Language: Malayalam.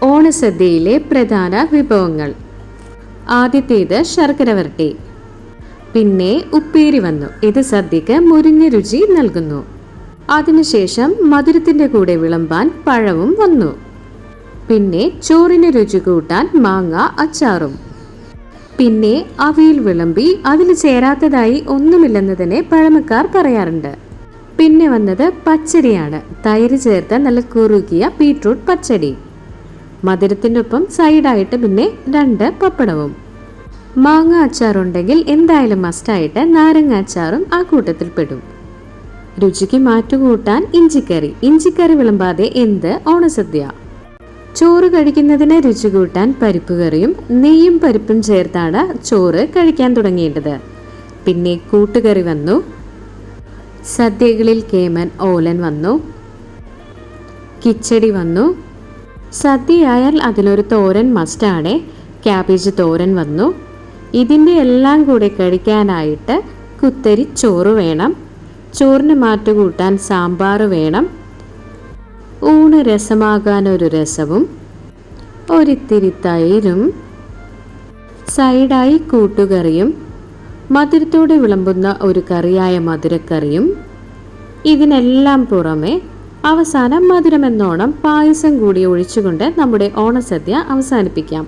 ഓണസദ്യയിലെ പ്രധാന വിഭവങ്ങൾ. ആദ്യത്തേത് ശർക്കര വരട്ടി. പിന്നെ ഉപ്പേരി വന്നു. ഇത് സദ്യക്ക് മുരിഞ്ഞ രുചി നൽകുന്നു. അതിനുശേഷം മധുരത്തിന്റെ കൂടെ വിളമ്പാൻ പഴവും വന്നു. പിന്നെ ചോറിന് രുചി കൂട്ടാൻ മാങ്ങ അച്ചാറും. പിന്നെ അവിയൽ വിളമ്പി. അതിൽ ചേരാത്തതായി ഒന്നുമില്ലെന്ന് തന്നെ പഴമക്കാർ പറയാറുണ്ട്. പിന്നെ വന്നത് പച്ചടിയാണ്. തൈര് ചേർത്ത നല്ല കുറുകിയ ബീട്രൂട്ട് പച്ചടി. മധുരത്തിൻ്റെ ഒപ്പം സൈഡായിട്ട് പിന്നെ 2 പപ്പടവും. മാങ്ങ അച്ചാറുണ്ടെങ്കിൽ എന്തായാലും മസ്റ്റായിട്ട് നാരങ്ങ അച്ചാറും ആ കൂട്ടത്തിൽ പെടും. രുചിക്ക് മാറ്റുകൂട്ടാൻ ഇഞ്ചിക്കറി വിളമ്പാതെ എന്ത് ഓണസദ്യ. ചോറ് കഴിക്കുന്നതിന് രുചി കൂട്ടാൻ പരിപ്പ് കറിയും നെയ്യും പരിപ്പും ചേർത്താണ് ചോറ് കഴിക്കാൻ തുടങ്ങേണ്ടത്. പിന്നെ കൂട്ടുകറി വന്നു. സദ്യകളിൽ കേമൻ ഓലൻ വന്നു. കിച്ചടി വന്നു. സദ്യയായാൽ അതിലൊരു തോരൻ മസ്റ്റാണ്. ക്യാബേജ് തോരൻ വന്നു. ഇതിൻ്റെ എല്ലാം കൂടെ കഴിക്കാനായിട്ട് കുത്തരി ചോറ് വേണം. ചോറിന് മാറ്റുകൂട്ടാൻ സാമ്പാർ വേണം. ഊണ് രസമാകാൻ ഒരു രസവും ഒരിത്തിരി തൈരും സൈഡായി കൂട്ടുകറിയും മധുരത്തോടെ വിളമ്പുന്ന ഒരു കറിയായ മധുരക്കറിയും. ഇതിനെല്ലാം പുറമെ അവസാനം മധുരമെന്നോണം പായസം കൂടി ഒഴിച്ചുകൊണ്ട് നമ്മുടെ ഓണസദ്യ അവസാനിപ്പിക്കാം.